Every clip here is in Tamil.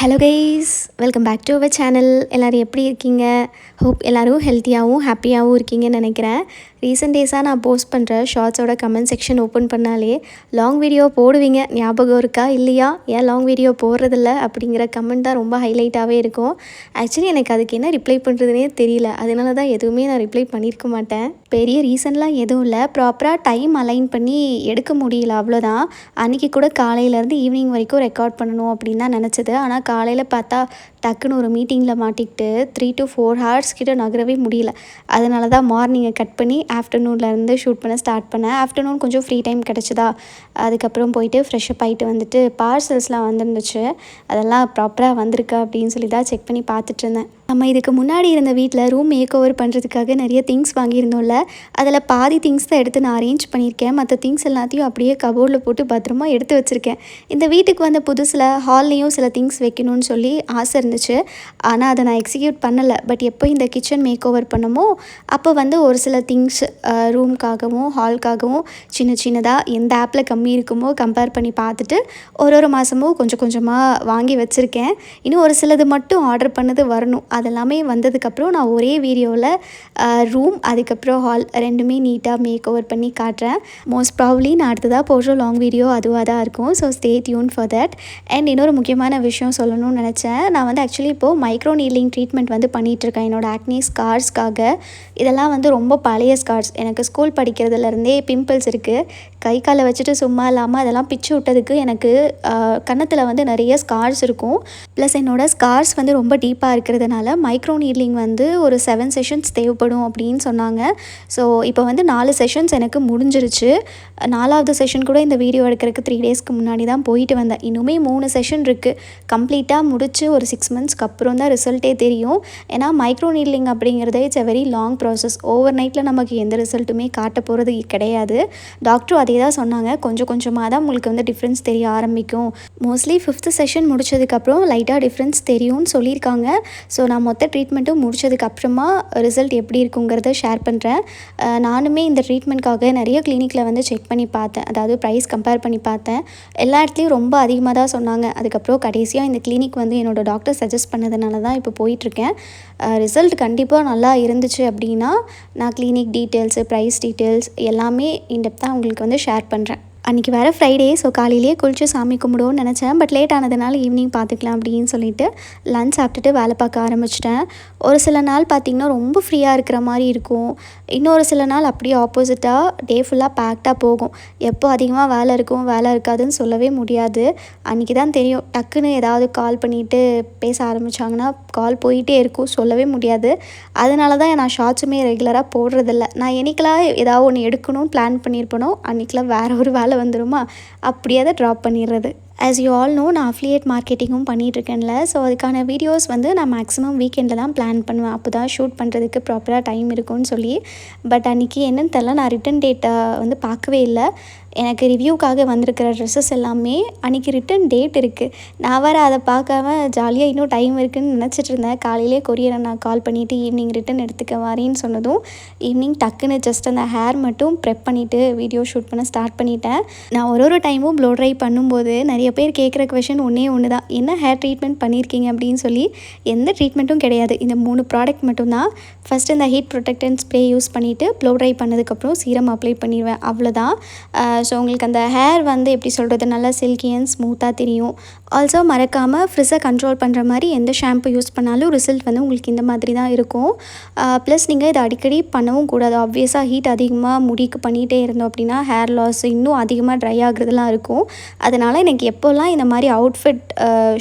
Hello guys, welcome back to our channel. எல்லோரும் எப்படி இருக்கீங்க? ஹோப் எல்லோரும் ஹெல்த்தியாகவும் ஹாப்பியாகவும் இருக்கீங்கன்னு நினைக்கிறேன். ரீசெண்ட் டேஸாக நான் போஸ்ட் பண்ணுற ஷார்ட்ஸோட கமெண்ட் செக்ஷன் ஓப்பன் பண்ணாலே லாங் வீடியோ போடுவீங்க, ஞாபகம் இருக்கா இல்லையா, ஏன் லாங் வீடியோ போடுறதில்ல அப்படிங்கிற கமெண்ட் தான் ரொம்ப ஹைலைட்டாகவே இருக்கும். ஆக்சுவலி எனக்கு அதுக்கு என்ன ரிப்ளை பண்ணுறதுனே தெரியல. அதனால தான் எதுவுமே நான் ரிப்ளை பண்ணியிருக்க மாட்டேன். பெரிய ரீசன்லாம் எதுவும் இல்லை, ப்ராப்பராக டைம் அலைன் பண்ணி எடுக்க முடியல, அவ்வளோதான். அன்றைக்கி கூட காலையிலேருந்து ஈவினிங் வரைக்கும் ரெக்கார்ட் பண்ணணும் அப்படின்னு தான் நினச்சது. ஆனால் காலையில் பார்த்தா டக்குன்னு ஒரு மீட்டிங்கில் மாட்டிக்கிட்டு 3 to 4 hours கிட்ட நகரவே முடியல. அதனால தான் மார்னிங்கை கட் பண்ணி ஆஃப்டர்நூன்லேருந்து ஷூட் பண்ண ஸ்டார்ட் பண்ணேன். ஆஃப்டர்நூன் கொஞ்சம் ஃப்ரீ டைம் கிடச்சிதா, அதுக்கப்புறம் போயிட்டு ஃப்ரெஷ்ஷப் ஆகிட்டு வந்துட்டு பார்சல்ஸ்லாம் வந்துருந்துச்சு. அதெல்லாம் ப்ராப்பராக வந்திருக்கா அப்படின்னு சொல்லி தான் செக் பண்ணி பார்த்துட்டு இருந்தேன். நம்ம இதுக்கு முன்னாடி இருந்த வீட்டில் ரூம் மேக் ஓவர் பண்ணுறதுக்காக நிறைய திங்ஸ் வாங்கியிருந்தோம்ல, அதில் பாதி திங்ஸ் தான் எடுத்து நான் அரேஞ்ச் பண்ணியிருக்கேன். மற்ற திங்ஸ் எல்லாத்தையும் அப்படியே கபோர்டில் போட்டு பத்திரமா எடுத்து வச்சுருக்கேன். இந்த வீட்டுக்கு வந்த புதுசில் ஹால்லேயும் சில திங்ஸ் வைக்கணும்னு சொல்லி ஆசை இருந்துச்சு. ஆனால் அதை நான் எக்ஸிக்யூட் பண்ணலை. பட் எப்போ இந்த கிச்சன் மேக் ஓவர் பண்ணமோ அப்போ ஒரு சில திங்ஸ் ரூம்காகவும் ஹால்காகவும் சின்ன சின்னதாக எந்த ஆப்பில் கம்மி இருக்குமோ கம்பேர் பண்ணி பார்த்துட்டு ஒரு மாதமும் கொஞ்சம் கொஞ்சமாக வாங்கி வச்சுருக்கேன். இன்னும் ஒரு சிலது மட்டும் ஆர்டர் பண்ணது வரணும். அதெல்லாமே வந்ததுக்கப்புறம் நான் ஒரே வீடியோவில் ரூம் அதுக்கப்புறம் ஹால் ரெண்டுமே நீட்டாக மேக் ஓவர் பண்ணி காட்டுறேன். மோஸ்ட் ப்ராபப்ளி நான் அடுத்ததாக போடுற லாங் வீடியோ அதுவாக தான் இருக்கும். So stay tune for that. And இன்னொரு முக்கியமான விஷயம் சொல்லணும்னு நினச்சேன். நான் ஆக்சுவலி இப்போது மைக்ரோ நீட்லிங் ட்ரீட்மெண்ட் பண்ணிகிட்ருக்கேன் என்னோடய ஆக்னி ஸ்கார்ஸ்க்காக. இதெல்லாம் ரொம்ப பழைய ஸ்கார்ஸ். எனக்கு ஸ்கூல் படிக்கிறதுலேருந்தே பிம்பிள்ஸ் இருக்குது. கை காலை வச்சுட்டு சும்மா இல்லாமல் அதெல்லாம் பிச்சு விட்டதுக்கு எனக்கு கன்னத்தில் நிறைய ஸ்கார்ஸ் இருக்கும். ப்ளஸ் என்னோடய ஸ்கார்ஸ் ரொம்ப டீப்பாக இருக்கிறதுனால மைக்ரோ நீட்லிங் ஒரு 7 செஷன்ஸ் தேவைப்படும் அப்படின்னு சொன்னாங்க. ஸோ இப்போ 4 செஷன்ஸ் எனக்கு முடிஞ்சிருச்சு. 4வது செஷன் கூட இந்த வீடியோ எடுக்கிறதுக்கு 3 டேஸ்க்கு முன்னாடி தான் போயிட்டு வந்தேன். இன்னுமே 3 செஷன் இருக்குது. கம்ப்ளீட்டாக முடிச்சு ஒரு 6 monthsக்கு அப்புறம் தான் ரிசல்ட்டே தெரியும். ஏன்னா மைக்ரோ நீட்லிங் அப்படிங்கிறதே it's a very long process. Over நைட்டில் நமக்கு எந்த ரிசல்ட்டுமே காட்ட போகிறது கிடையாது. டாக்டரும் அதே தான் சொன்னாங்க. கொஞ்சம் கொஞ்சமாக தான் உங்களுக்கு டிஃப்ரென்ஸ் தெரிய ஆரம்பிக்கும். மோஸ்ட்லி 5th செஷன் முடிச்சதுக்கப்புறம் லைட்டாக டிஃப்ரென்ஸ் தெரியும்னு சொல்லியிருக்காங்க. ஸோ நான் மொத்த ட்ரீட்மெண்ட்டும் முடிச்சதுக்கப்புறமா ரிசல்ட் எப்படி இருக்குங்கிறத ஷேர் பண்ணுறேன். நானுமே இந்த ட்ரீட்மெண்ட்காக நிறைய கிளினிக்கில் செக் பண்ணி பார்த்தேன். அதாவது ப்ரைஸ் கம்பேர் பண்ணி பார்த்தேன். எல்லா இடத்துலையும் ரொம்ப அதிகமாக தான் சொன்னாங்க. அதுக்கப்புறம் கடைசியாக இந்த கிளினிக் என்னோடய டாக்டர் சஜஸ்ட் பண்ணதுனால தான் இப்போ போயிட்டுருக்கேன். ரிசல்ட் கண்டிப்பாக நல்லா இருந்துச்சு அப்படின்னா நான் கிளினிக் டீட்டெயில்ஸு ப்ரைஸ் டீட்டெயில்ஸ் எல்லாமே இன்டெப்த்தாக உங்களுக்கு ஷேர் பண்ணுறேன். அன்றைக்கி வேறு ஃப்ரைடே. ஸோ காலையிலேயே குளித்து சாமி கும்பிடுவோன்னு நினச்சேன். பட் லேட் ஆனதுனால ஈவினிங் பார்த்துக்கலாம் அப்படின்னு சொல்லிட்டு லன்ச் சாப்பிட்டுட்டு வேலை பார்க்க ஆரம்பிச்சிட்டேன். ஒரு சில நாள் பார்த்திங்கன்னா ரொம்ப ஃப்ரீயாக இருக்கிற மாதிரி இருக்கும். இன்னொரு சில நாள் அப்படியே ஆப்போசிட்டாக டே ஃபுல்லாக பேக்டாக போகும். எப்போ அதிகமாக வேலை இருக்கும் வேலை இருக்காதுன்னு சொல்லவே முடியாது. அன்றைக்கி தான் தெரியும். டக்குன்னு ஏதாவது கால் பண்ணிவிட்டு பேச ஆரம்பித்தாங்கன்னா கால் போயிட்டே இருக்கும், சொல்லவே முடியாது. அதனால தான் நான் ஷார்ட்ஸுமே ரெகுலராக போடுறதில்ல. நான் என்னைக்கெல்லாம் ஏதாவது ஒன்று எடுக்கணும்னு பிளான் பண்ணியிருப்பேனோ அன்றைக்கெலாம் வேறு ஒரு வேலை வந்துடுமா, அப்படியே அதை ட்ராப் பண்ணிடுறது. ஆஸ் யூ ஆல் நோ, நான் அஃபிலியேட் மார்க்கெட்டிங்கும் பண்ணிகிட்ருக்கேன்ல. ஸோ அதுக்கான வீடியோஸ் நான் மேக்ஸிமம் வீக்கெண்டில் தான் பிளான் பண்ணுவேன். அப்போ தான் ஷூட் பண்ணுறதுக்கு ப்ராப்பராக டைம் இருக்கும்னு சொல்லி. பட் அன்றைக்கி என்னென்னு தெரில, நான் ரிட்டன் டேட்டை பார்க்கவே இல்லை. எனக்கு ரிவ்யூக்காக வந்திருக்கிற ட்ரெஸ்ஸஸ் எல்லாமே அன்றைக்கி ரிட்டன் டேட் இருக்குது. நான் வேறு அதை பார்க்காம ஜாலியாக இன்னும் டைம் இருக்குதுன்னு நினச்சிட்டு இருந்தேன். காலையிலே கொரியரை நான் கால் பண்ணிவிட்டு ஈவினிங் ரிட்டன் எடுத்துக்க வரேன்னு சொன்னதும் ஈவினிங் டக்குன்னு ஜஸ்ட் அந்த ஹேர் மட்டும் ப்ரெப் பண்ணிவிட்டு வீடியோ ஷூட் பண்ண ஸ்டார்ட் பண்ணிட்டேன். நான் ஒரு டைமும் ப்ளோ ட்ரை பண்ணும்போது நிறைய பேர் கேட்குற கொஷின் ஒன்று தான், என்ன ஹேர் ட்ரீட்மெண்ட் பண்ணியிருக்கீங்க அப்படின்னு சொல்லி. எந்த ட்ரீட்மெண்ட்டும் கிடையாது. இந்த 3 ப்ராடக்ட் மட்டும்தான். ஃபஸ்ட்டு இந்த ஹீட் ப்ரொடெக்டன்ட் ஸ்ப்ரே யூஸ் பண்ணிவிட்டு ப்ளோ ட்ரை பண்ணதுக்கப்புறம் சீரம் அப்ளை பண்ணிடுவேன், அவ்வளோதான். ஸோ உங்களுக்கு அந்த ஹேர் எப்படி சொல்கிறது, நல்லா சில்கி அண்ட் ஸ்மூத்தாக தெரியும். ஆல்சோ மறக்காமல் ஃப்ரிஸை கண்ட்ரோல் பண்ணுற மாதிரி எந்த ஷாம்பு யூஸ் பண்ணாலும் ரிசல்ட் உங்களுக்கு இந்த மாதிரி தான் இருக்கும். ப்ளஸ் நீங்கள் இதை அடிக்கடி பண்ணவும் கூடாது. ஆப்வியஸாக ஹீட் அதிகமாக முடிக்கு பண்ணிகிட்டே இருந்தோம் அப்படின்னா ஹேர் லாஸ் இன்னும் அதிகமாக ட்ரை ஆகுறதுலாம் இருக்கும். அதனால் எனக்கு எப்போல்லாம் இந்த மாதிரி அவுட்ஃபிட்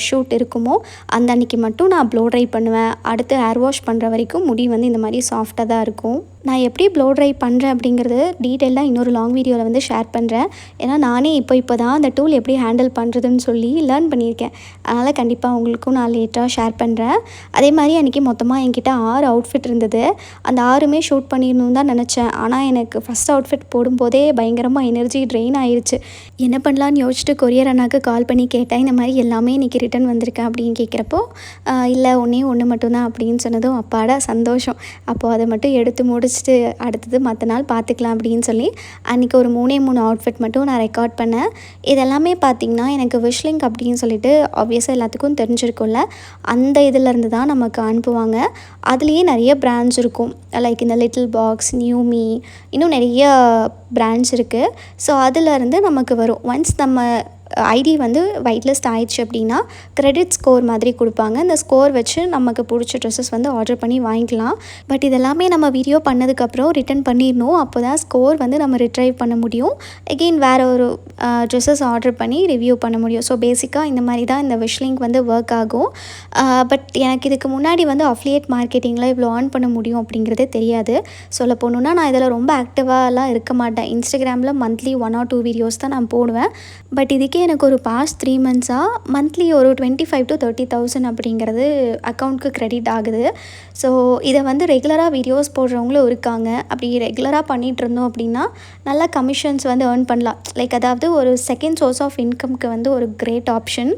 ஷூட் இருக்குமோ அந்த அன்றைக்கி மட்டும் நான் ப்ளோ ட்ரை பண்ணுவேன். அடுத்து ஹேர் வாஷ் பண்ணுற வரைக்கும் முடி இந்த மாதிரி சாஃப்டாக தான் இருக்கும். நான் எப்படி ப்ளோ ட்ரை பண்ணுறேன் அப்படிங்கிறது டீட்டெயிலாக இன்னொரு லாங் வீடியோவில் ஷேர் பண்ணுறேன். ஏன்னா நானே இப்போ தான் அந்த டூல் எப்படி ஹேண்டில் பண்ணுறதுன்னு சொல்லி லேர்ன் பண்ணியிருக்கேன். அதனால் கண்டிப்பாக உங்களுக்கும் நான் லேட்டாக ஷேர் பண்ணுறேன். அதே மாதிரி அன்றைக்கி மொத்தமாக என்கிட்ட 6 அவுட்ஃபிட் இருந்தது. அந்த 6மே ஷூட் பண்ணிடணுன்னு தான் நினச்சேன். ஆனால் எனக்கு ஃபஸ்ட் அவுட்ஃபிட் போடும்போதே பயங்கரமாக எனர்ஜி ட்ரெயின் ஆயிடுச்சு. என்ன பண்ணலான்னு யோசிச்சுட்டு கொரியர் அண்ணாக்கு கால் பண்ணி கேட்டேன். இந்த மாதிரி எல்லாமே இன்றைக்கி ரிட்டன் வந்திருக்கேன் அப்படின்னு கேட்குறப்போ இல்லை ஒன்றே ஒன்று மட்டும்தான் அப்படின்னு சொன்னதும் அப்பாடா சந்தோஷம். அப்போது அதை மட்டும் எடுத்து முடிச்சுட்டு அடுத்தது மற்ற நாள் பார்த்துக்கலாம் அப்படின்னு சொல்லி அன்றைக்கி ஒரு 3 அவுட்ஃபிட் மட்டும் நான் ரெக்கார்ட் பண்ணேன். இதெல்லாமே பார்த்திங்கன்னா எனக்கு விஷ் லிங்க் அப்படின்னு சொல்லிட்டு ஆப்வியஸாக எல்லாத்துக்கும் தெரிஞ்சிருக்கும்ல, அந்த இதிலேருந்து தான் நமக்கு அனுப்புவாங்க. அதுலேயே நிறைய பிராண்ட்ஸ் இருக்கும். லைக் இந்த லிட்டில் பாக்ஸ், நியூமி, இன்னும் நிறைய பிராண்ட்ஸ் இருக்குது. ஸோ அதிலேருந்து நமக்கு வரும். ஒன்ஸ் நம்ம ஐடி வந்து வைட் லிஸ்ட் ஆயிடுச்சு அப்படின்னா கிரெடிட் ஸ்கோர் மாதிரி கொடுப்பாங்க. இந்த ஸ்கோர் வச்சு நமக்கு பிடிச்ச ட்ரெஸ்ஸஸ் வந்து ஆர்டர் பண்ணி வாங்கிக்கலாம். பட் இதெல்லாமே நம்ம வீடியோ பண்ணதுக்கப்புறம் ரிட்டன் பண்ணிடணும். அப்போ தான் ஸ்கோர் வந்து நம்ம ரிட்ரைவ் பண்ண முடியும். எகெயின் வேறு ஒரு ட்ரெஸ்ஸஸ் ஆர்டர் பண்ணி ரிவ்யூ பண்ண முடியும். ஸோ பேசிக்காக இந்த மாதிரி தான் இந்த விஷ் லிங்க் வந்து ஒர்க் ஆகும். பட் எனக்கு இதுக்கு முன்னாடி வந்து அஃபிலியேட் மார்க்கெட்டிங்கில் இவ்வளோ ஆன் பண்ண முடியும் அப்படிங்கிறதே தெரியாது. சொல்ல போகணுன்னா நான் இதில் ரொம்ப ஆக்டிவாலாம் இருக்க மாட்டேன். இன்ஸ்டாகிராமில் மந்த்லி 1 or 2 வீடியோஸ் தான் நான் போடுவேன். பட் இதுக்கே எனக்கு ஒரு பாஸ்ட் 3 மந்த்ஸாக மந்த்லி ஒரு 25,000 to 30,000 அப்படிங்கிறது அக்கௌண்ட்க்கு கிரெடிட் ஆகுது. ஸோ இதை வந்து ரெகுலராக வீடியோஸ் போடுறவங்களும் இருக்காங்க. அப்படி ரெகுலராக பண்ணிகிட்டு இருந்தோம் அப்படின்னா நல்லா கமிஷன்ஸ் வந்து ஏர்ன் பண்ணலாம். லைக் அதாவது ஒரு செகண்ட் சோர்ஸ் ஆஃப் இன்கம்க்கு வந்து ஒரு கிரேட் ஆப்ஷன்.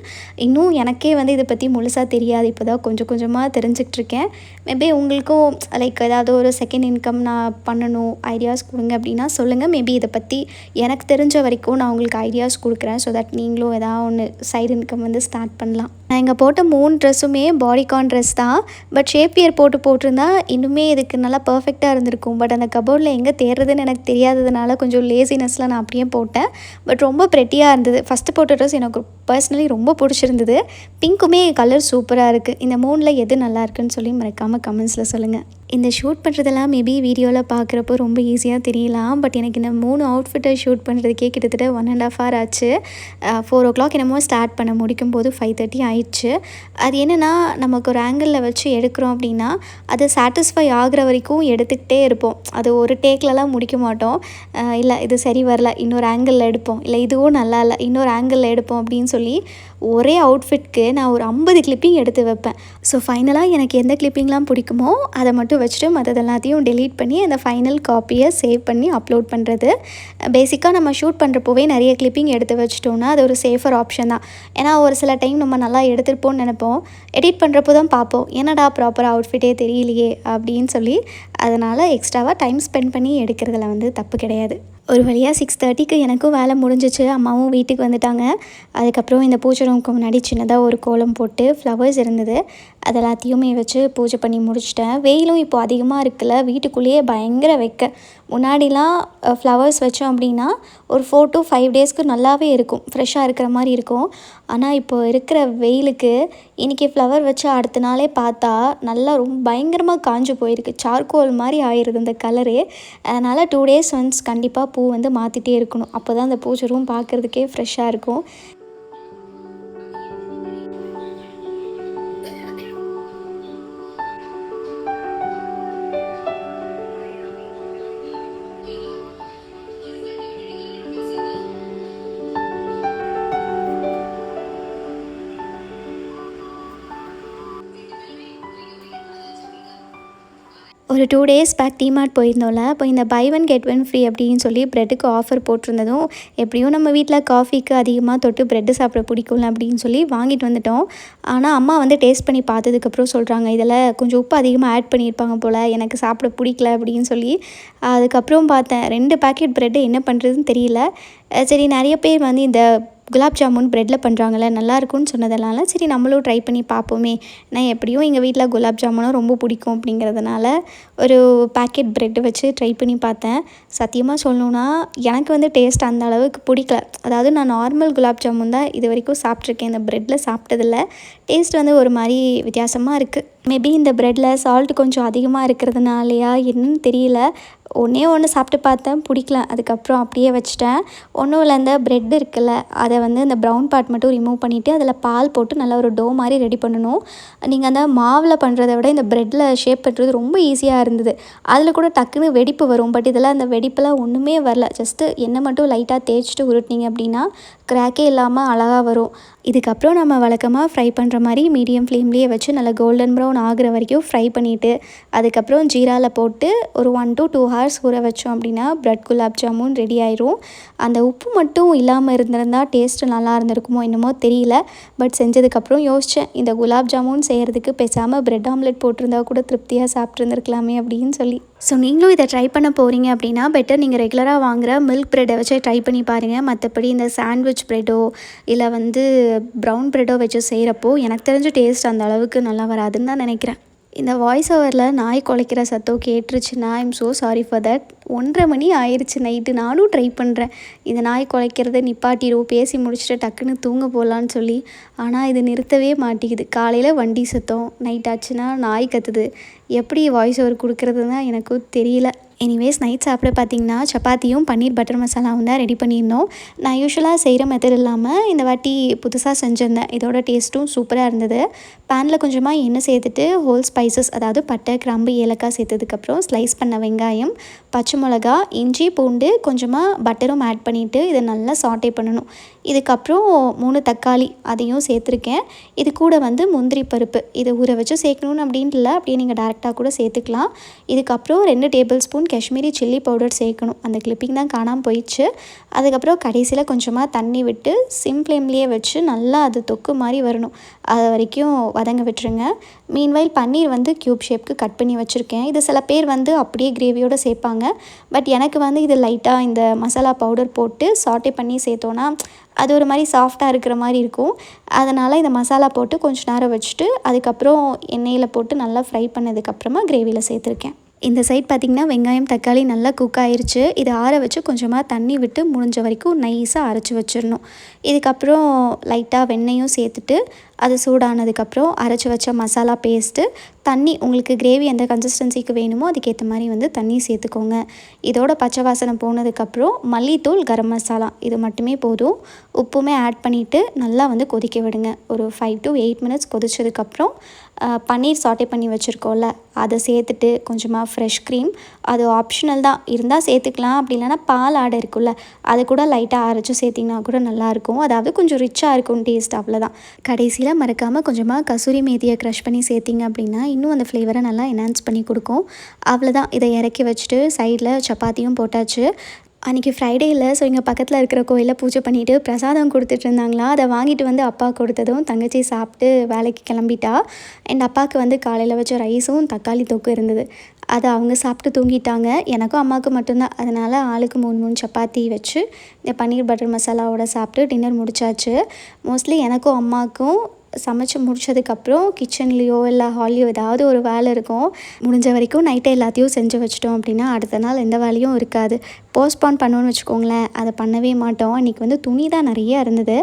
இன்னும் எனக்கே வந்து இதை பற்றி முழுசாக தெரியாது. இப்போ தான் கொஞ்சம் கொஞ்சமாக தெரிஞ்சுக்கிட்டுருக்கேன். மேபி உங்களுக்கும் லைக் ஏதாவது ஒரு செகண்ட் இன்கம் நான் பண்ணணும் ஐடியாஸ் கொடுங்க அப்படின்னா சொல்லுங்கள். மேபி இதை பற்றி எனக்கு தெரிஞ்ச வரைக்கும் நான் உங்களுக்கு ஐடியாஸ் கொடுக்குறேன். ஸோ தட் நீங்களும் ஏதாவது ஒன்று சைடு இன்கம் வந்து ஸ்டார்ட் பண்ணலாம். நான் இங்கே போட்ட 3 ட்ரெஸ்ஸுமே பாடிகான் ட்ரெஸ் தான். பட் ஷேப் வியர் போட்டிருந்தா இன்னுமே இதுக்கு நல்லா பர்ஃபெக்டாக இருந்திருக்கும். பட் அந்த கபோர்டில் எங்கே தேடுறதுன்னு எனக்கு தெரியாததுனால கொஞ்சம் லேசினஸில் நான் அப்படியே போட்டேன். பட் ரொம்ப ப்ரெட்டியாக இருந்தது. ஃபஸ்ட்டு போட்ட ட்ரெஸ் எனக்கு பர்சனலி ரொம்ப பிடிச்சிருந்தது. பிங்க்குமே கலர் சூப்பராக இருக்குது. இந்த 3ல் எது நல்லா இருக்குன்னு சொல்லி மறக்காமல் கமெண்ட்ஸில் சொல்லுங்கள். இந்த ஷூட் பண்ணுறதெல்லாம் மேபி வீடியோவில் பார்க்குறப்போ ரொம்ப ஈஸியாக தெரியலாம். பட் எனக்கு இந்த 3 அவுட்ஃபிட்டை ஷூட் பண்ணுறதுக்கே கிட்டத்தட்ட 1.5 hour ஆச்சு. 4 o'clock என்னமோ ஸ்டார்ட் பண்ண முடிக்கும் போது 5:30 ஆயிடுச்சு. அது என்னென்னா நமக்கு ஒரு ஆங்கிளில் வச்சு எடுக்கிறோம் அப்படின்னா அது சாட்டிஸ்ஃபை ஆகிற வரைக்கும் எடுத்துக்கிட்டே இருப்போம். அது ஒரு டேக்லலாம் முடிக்க மாட்டோம். இல்லை இது சரி வரல, இன்னொரு ஆங்கிளில் எடுப்போம், இல்லை இதுவும் நல்லா இல்லை, இன்னொரு ஆங்கிளில் எடுப்போம் அப்படின்னு சொல்லி ஒரே அவுட்ஃபிட்க்கு நான் ஒரு 50 கிளிப்பிங் எடுத்து வைப்பேன். ஸோ ஃபைனலாக எனக்கு எந்த கிளிப்பிங்லாம் பிடிக்குமோ அதை மட்டும் வச்சுட்டு மற்றது எல்லாத்தையும் டெலீட் பண்ணி அந்த ஃபைனல் காப்பியை சேவ் பண்ணி அப்லோட் பண்ணுறது. பேசிக்காக நம்ம ஷூட் பண்ணுறப்போவே நிறைய கிளிப்பிங் எடுத்து வச்சிட்டோன்னா அது ஒரு சேஃபர் ஆப்ஷன் தான். ஏன்னா ஒரு சில டைம் நம்ம நல்லா எடுத்துருப்போம்னு நினைப்போம். எடிட் பண்ணுறப்போ தான் பார்ப்போம், என்னடா ப்ராப்பராக அவுட்ஃபிட்டே தெரியலையே அப்படின்னு சொல்லி. அதனால் எக்ஸ்ட்ராவாக டைம் ஸ்பெண்ட் பண்ணி எடுக்கிறதுல வந்து தப்பு கிடையாது. ஒரு வழியாக 6:30க்கு எனக்கும் வேலை முடிஞ்சிச்சு. அம்மாவும் வீட்டுக்கு வந்துட்டாங்க. அதுக்கப்புறம் இந்த பூஜை ரூமுக்கு முன்னாடி சின்னதாக ஒரு கோலம் போட்டு ஃப்ளவர்ஸ் இருந்தது, அது எல்லாத்தையுமே வச்சு பூஜை பண்ணி முடிச்சிட்டேன். வெயிலும் இப்போது அதிகமாக இருக்குல்ல, வீட்டுக்குள்ளேயே பயங்கர வெக்க. முன்னாடிலாம் ஃப்ளவர்ஸ் வச்சோம் அப்படின்னா ஒரு 4 to 5 daysக்கு நல்லாவே இருக்கும், ஃப்ரெஷ்ஷாக இருக்கிற மாதிரி இருக்கும். ஆனால் இப்போ இருக்கிற வெயிலுக்கு இன்றைக்கி ஃப்ளவர் வச்சு அடுத்த நாளே பார்த்தா நல்லா ரொம்ப பயங்கரமாக காஞ்சு போயிருக்கு. சார்கோல் மாதிரி ஆயிடுது அந்த கலரு. அதனால் 2 days ஒன்ஸ் கண்டிப்பாக பூ வந்து மாற்றிட்டே இருக்கணும். அப்போ தான் அந்த பூஜை ரூம் பார்க்குறதுக்கே ஃப்ரெஷ்ஷாக இருக்கும். ஒரு 2 days பேக் டிமார்ட் போயிருந்தோம்ல, அப்போ இந்த பை 1 get 1 ஃப்ரீ அப்படின்னு சொல்லி ப்ரெட்டுக்கு ஆஃபர் போட்டிருந்ததும், எப்படியும் நம்ம வீட்டில் காஃபிக்கு அதிகமாக தொட்டு ப்ரெட்டு சாப்பிட பிடிக்கும்ல அப்படின்னு சொல்லி வாங்கிட்டு வந்துட்டோம். ஆனால் அம்மா வந்து டேஸ்ட் பண்ணி பார்த்ததுக்கப்புறம் சொல்கிறாங்க, இதில் கொஞ்சம் உப்பு அதிகமாக ஆட் பண்ணியிருப்பாங்க போல், எனக்கு சாப்பிட பிடிக்கல அப்படின்னு சொல்லி. அதுக்கப்புறம் பார்த்தேன் 2 பேக்கெட் ப்ரெட்டு என்ன பண்ணுறதுன்னு தெரியல. சரி நிறைய பேர் வந்து இந்த குலாப் ஜாமுன் ப்ரெட்டில் பண்ணுறாங்கல்ல, நல்லாயிருக்கும்னு சொன்னதனால சரி நம்மளும் ட்ரை பண்ணி பார்ப்போமே. நான் எப்படியும் எங்கள் வீட்டில் குலாப் ஜாமுனும் ரொம்ப பிடிக்கும் அப்படிங்கிறதுனால ஒரு பேக்கெட் ப்ரெட்டு வச்சு ட்ரை பண்ணி பார்த்தேன். சத்தியமாக சொல்லணுன்னா எனக்கு வந்து டேஸ்ட் அந்த அளவுக்கு பிடிக்கல. அதாவது நான் நார்மல் குலாப் ஜாமுன் தான் இது வரைக்கும் சாப்பிட்ருக்கேன், இந்த ப்ரெட்டில் சாப்பிட்டதில்ல. டேஸ்ட் வந்து ஒரு மாதிரி வித்தியாசமாக இருக்குது. மேபி இந்த ப்ரெட்டில் சால்ட் கொஞ்சம் அதிகமாக இருக்கிறதுனாலையா என்னன்னு தெரியல. ஒன்று சாப்பிட்டு பார்த்தேன், பிடிக்கல. அதுக்கப்புறம் அப்படியே வச்சுட்டேன். ஒன்றும் இல்லை, இந்த ப்ரெட் இருக்குல்ல, அதை வந்து இந்த ப்ரௌன் பார்ட் மட்டும் ரிமூவ் பண்ணிவிட்டு அதில் பால் போட்டு நல்லா ஒரு டோ மாதிரி ரெடி பண்ணணும். நீங்கள் அந்த மாவில் பண்ணுறதை விட இந்த ப்ரெட்டில் ஷேப் பண்ணுறது ரொம்ப ஈஸியாக இருந்தது. அதில் கூட டக்குன்னு வெடிப்பு வரும். பட் இதெல்லாம் அந்த வெடிப்பெல்லாம் ஒன்றுமே வரல. ஜஸ்ட்டு எண்ணெய் மட்டும் லைட்டாக தேய்ச்சிட்டு உருட்டினீங்க அப்படின்னா கிராக்கே இல்லாமல் அழகாக வரும். இதுக்கப்புறம் நம்ம வழக்கமாக ஃப்ரை பண்ணுற மாதிரி மீடியம் ஃப்ளேம்லேயே வச்சு நல்லா கோல்டன் ப்ரௌன் ஆகிற வரைக்கும் ஃப்ரை பண்ணிவிட்டு அதுக்கப்புறம் ஜீராவில் போட்டு ஒரு 1 to 2 hours ஊற வச்சோம் அப்படின்னா ப்ரெட் குலாப் ஜாமுன் ரெடி ஆயிரும். அந்த உப்பு மட்டும் இல்லாமல் இருந்திருந்தால் டேஸ்ட்டு நல்லா இருந்திருக்குமோ என்னமோ தெரியல. பட் செஞ்சதுக்கப்புறம் யோசித்தேன், இந்த குலாப் ஜாமுன் செய்கிறதுக்கு பேசாமல் ப்ரெட் ஆம்லெட் போட்டிருந்தா கூட திருப்தியாக சாப்பிட்ருந்துருக்கலாமே அப்படின்னு சொல்லி. ஸோ நீங்களும் இதை ட்ரை பண்ண போகிறீங்க அப்படின்னா பெட்டர் நீங்கள் ரெகுலராக வாங்குகிற மில்க் ப்ரெட்டை வச்சு ட்ரை பண்ணி பாருங்கள். மற்றபடி இந்த சாண்ட்விச் ப்ரெட்டோ இல்லை ப்ரௌன் ப்ரெட்டோ வச்சு செய்கிறப்போ எனக்கு தெரிஞ்ச டேஸ்ட் அந்த அளவுக்கு நல்லா வராதுன்னு தான் நினைக்கிறேன். இந்த வாய்ஸ் ஓவரில் நாய் குலைக்கிற சத்தம் கேட்டுருச்சுன்னா I'm so sorry for that. 1:30 மணி ஆயிடுச்சு நைட்டு. நானும் ட்ரை பண்ணுறேன் இந்த நாய் குலைக்கிறத நிப்பாட்டிடுவோம், பேசி முடிச்சுட்டு டக்குன்னு தூங்க போகலான்னு சொல்லி. ஆனால் இது நிறுத்தவே மாட்டேங்குது. காலையில் வண்டி சத்தம், நைட் ஆச்சுன்னா நாய் கத்துது. எப்படி வாய்ஸ் ஓவர் கொடுக்குறது தான் எனக்கும் தெரியல. எனிவேஸ் நைட் சாப்பிட பார்த்திங்கன்னா சப்பாத்தியும் பன்னீர் பட்டர் மசாலாவும் தான் ரெடி பண்ணியிருந்தோம். நான் யூஸ்வலாக செய்கிற மெத்தட் இல்லாமல் இந்த வாட்டி புதுசாக செஞ்சுருந்தேன். இதோட டேஸ்ட்டும் சூப்பராக இருந்தது. பேனில் கொஞ்சமாக எண்ணெய் சேர்த்துட்டு ஹோல் ஸ்பைசஸ் அதாவது பட்டை, கிராம்பு, ஏலக்காய் சேர்த்ததுக்கப்புறம் ஸ்லைஸ் பண்ண வெங்காயம், பச்சை மிளகா, இஞ்சி, பூண்டு, கொஞ்சமாக பட்டரும் ஆட் பண்ணிவிட்டு இதை நல்லா சாட்டே பண்ணணும். இதுக்கப்புறம் 3 தக்காளி அதையும் சேர்த்துருக்கேன். இது கூட முந்திரி பருப்பு இதை ஊற வச்சு சேர்க்கணுன்னு அப்படின்ட்டு இல்லை, அப்படியே நீங்கள் டேரெக்டாக கூட சேர்த்துக்கலாம். இதுக்கப்புறம் 2 table spoon Kashmiri chilli powder சேர்க்கணும். அந்த கிளிப்பிங் தான் காணாமல் போயிடுச்சு. அதுக்கப்புறம் கடைசியில் கொஞ்சமாக தண்ணி விட்டு சிம் ஃப்ளேம்லேயே வச்சு நல்லா அது தொக்கு மாதிரி வரணும், அது வரைக்கும் வதங்க விட்டுருங்க. மீன்வைல் பன்னீர் க்யூப் ஷேப்க்கு கட் பண்ணி வச்சுருக்கேன். இது சில பேர் அப்படியே கிரேவியோடு சேர்ப்பாங்க. பட் எனக்கு இது லைட்டாக இந்த மசாலா பவுடர் போட்டு சாட்டே பண்ணி சேர்த்தோன்னா அது ஒரு மாதிரி சாஃப்டாக இருக்கிற மாதிரி இருக்கும். அதனால் இந்த மசாலா போட்டு கொஞ்சம் நேரம் வச்சுட்டு அதுக்கப்புறம் எண்ணெயில் போட்டு நல்லா ஃப்ரை பண்ணதுக்கப்புறமா கிரேவியில் சேர்த்துருக்கேன். இந்த சைட் பார்த்திங்கன்னா வெங்காயம், தக்காளி நல்லா குக் ஆயிடுச்சு. இதை ஆற வச்சு கொஞ்சமாக தண்ணி விட்டு முடிஞ்ச வரைக்கும் நைஸாக அரைச்சி வச்சிடணும். இதுக்கப்புறம் லைட்டாக வெண்ணெயும் சேர்த்துட்டு அது சூடானதுக்கப்புறம் அரைச்சி வச்ச மசாலா பேஸ்ட்டு, தண்ணி உங்களுக்கு கிரேவி எந்த கன்சிஸ்டன்சிக்கு வேணுமோ அதுக்கேற்ற மாதிரி தண்ணி சேர்த்துக்கோங்க. இதோட பச்சை வாசனை போனதுக்கப்புறம் மல்லித்தூள், கரம் மசாலா இது மட்டுமே போதும். உப்புமே ஆட் பண்ணிவிட்டு நல்லா கொதிக்க விடுங்க. ஒரு 5 to 8 மினிட்ஸ் கொதிச்சதுக்கப்புறம் பன்னீர் சாட்டே பண்ணி வச்சுருக்கோம்ல அதை சேர்த்துட்டு கொஞ்சமாக ஃப்ரெஷ் க்ரீம், அது ஆப்ஷனல் தான், இருந்தால் சேர்த்துக்கலாம். அப்படி இல்லைனா பால் ஆடை இருக்குல்ல அது கூட லைட்டாக அரைச்சி சேர்த்திங்கன்னா கூட நல்லாயிருக்கும். அதாவது கொஞ்சம் ரிச்சாக இருக்கும் டேஸ்ட், அவ்வளோதான். கடைசியில் மறக்காமல் கொஞ்சமாக கசூரி மேத்தியை க்ரஷ் பண்ணி சேர்த்திங்க அப்படின்னா இன்னும் அந்த ஃப்ளேவரை நல்லா என்ஹான்ஸ் பண்ணி கொடுக்கும். அவ்வளோதான். இதை இறக்கி வச்சுட்டு சைடில் சப்பாத்தியும் போட்டாச்சு. அன்றைக்கி ஃப்ரைடே இல்லை, ஸோ இங்கே பக்கத்தில் இருக்கிற கோயிலில் பூஜை பண்ணிவிட்டு பிரசாதம் கொடுத்துட்டு இருந்தாங்களா, அதை வாங்கிட்டு அப்பா கொடுத்ததும் தங்கச்சி சாப்பிட்டு வேலைக்கு கிளம்பிட்டா. அண்ட் அப்பாவுக்கு காலையில் வச்ச ரைஸும் தக்காளி தொக்கு இருந்தது, அதை அவங்க சாப்பிட்டு தூங்கிட்டாங்க. எனக்கும் அம்மாவுக்கு மட்டும்தான். அதனால் ஆளுக்கு 3 சப்பாத்தி வச்சு இந்த பன்னீர் பட்டர் மசாலாவோட சாப்பிட்டு டின்னர் முடிச்சாச்சு. மோஸ்ட்லி எனக்கும் அம்மாவுக்கும் சமைச்சு முடிச்சதுக்கப்புறம் கிச்சன்லேயோ இல்லை ஹால்லையோ ஏதாவது ஒரு வேலை இருக்கும். முடிஞ்ச வரைக்கும் நைட்டை எல்லாத்தையும் செஞ்சு வச்சிட்டோம் அப்படின்னா அடுத்த நாள் எந்த வேலையும் இருக்காது. போஸ்ட்பான் பண்ணோன்னு வச்சுக்கோங்களேன், அதை பண்ணவே மாட்டோம். இன்றைக்கி துணி தான் நிறையா இருந்தது.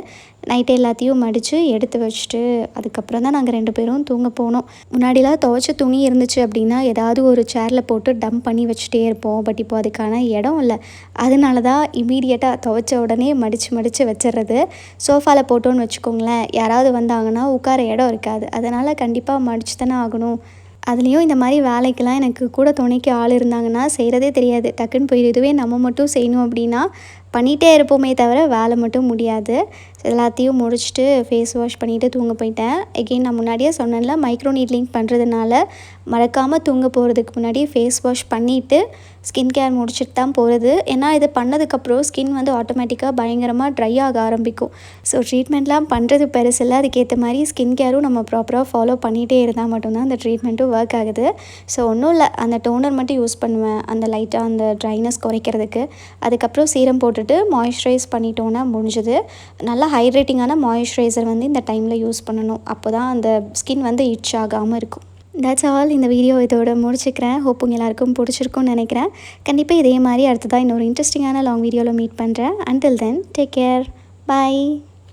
நைட்டு எல்லாத்தையும் மடித்து எடுத்து வச்சுட்டு அதுக்கப்புறம் தான் நாங்கள் 2 பேரும் தூங்க போனோம். முன்னாடிலாம் துவைச்ச துணி இருந்துச்சு அப்படின்னா ஏதாவது ஒரு சேரில் போட்டு டம்ப் பண்ணி வச்சுட்டே இருப்போம். பட் இப்போ அதுக்கான இடம் இல்லை. அதனால தான் இமீடியட்டாக துவைச்ச உடனே மடித்து வச்சிடுறது. சோஃபாவில் போட்டோன்னு வச்சுக்கோங்களேன், யாராவது வந்தாங்கன்னா உட்கார இடம் இருக்காது. அதனால் கண்டிப்பாக மடித்து தானே ஆகணும். அதுலேயும் இந்த மாதிரி வேலைக்கெல்லாம் எனக்கு கூட துணைக்கு ஆள் இருந்தாங்கன்னா செய்கிறதே தெரியாது, டக்குன்னு போயிடும். இதுவே நம்ம மட்டும் செய்யணும் அப்படின்னா பண்ணிகிட்டே இருப்போமே தவிர வேலை மட்டும் முடியாது. எல்லாத்தையும் முடிச்சுட்டு ஃபேஸ் வாஷ் பண்ணிவிட்டு தூங்க போயிட்டேன். எகெயின் நான் முன்னாடியே சொன்னேன்ல, மைக்ரோ நீட்லிங் பண்ணுறதுனால மறக்காமல் தூங்க போகிறதுக்கு முன்னாடி ஃபேஸ் வாஷ் பண்ணிவிட்டு ஸ்கின் கேர் முடிச்சுட்டு தான் போகிறது. ஏன்னா இது பண்ணதுக்கப்புறம் ஸ்கின் ஆட்டோமேட்டிக்காக பயங்கரமாக ட்ரை ஆக ஆரம்பிக்கும். ஸோ ட்ரீட்மெண்ட்லாம் பண்ணுறது பெருசில்லை, அதுக்கேற்ற மாதிரி ஸ்கின் கேரும் நம்ம ப்ராப்பராக ஃபாலோ பண்ணிகிட்டே இருந்தால் மட்டும்தான் அந்த ட்ரீட்மெண்ட்டும் ஒர்க் ஆகுது. ஸோ ஒன்றும் இல்லை, அந்த டோனர் மட்டும் யூஸ் பண்ணுவேன் அந்த லைட்டாக அந்த ட்ரைனஸ் குறைக்கிறதுக்கு. அதுக்கப்புறம் சீரம் போட்டுட்டு மாய்ஸ்சரைஸ் பண்ணிட்டோன்னா முடிஞ்சது. நல்லா ஹைட்ரேட்டிங்கான மாய்ஸ்சரைசர் இந்த டைமில் யூஸ் பண்ணணும். அப்போ தான் அந்த ஸ்கின் இட்ச் ஆகாமல் இருக்கும். That's all. இந்த வீடியோ இதோட முடிச்சுக்கிறேன். ஹோப் உங்கள் எல்லாருக்கும் பிடிச்சிருக்கும்னு நினைக்கிறேன். கண்டிப்பாக இதே மாதிரி அடுத்ததாக இன்னொரு இன்ட்ரெஸ்டிங்கான லாங் வீடியோவில் மீட் பண்ணுறேன். Until then take care, by.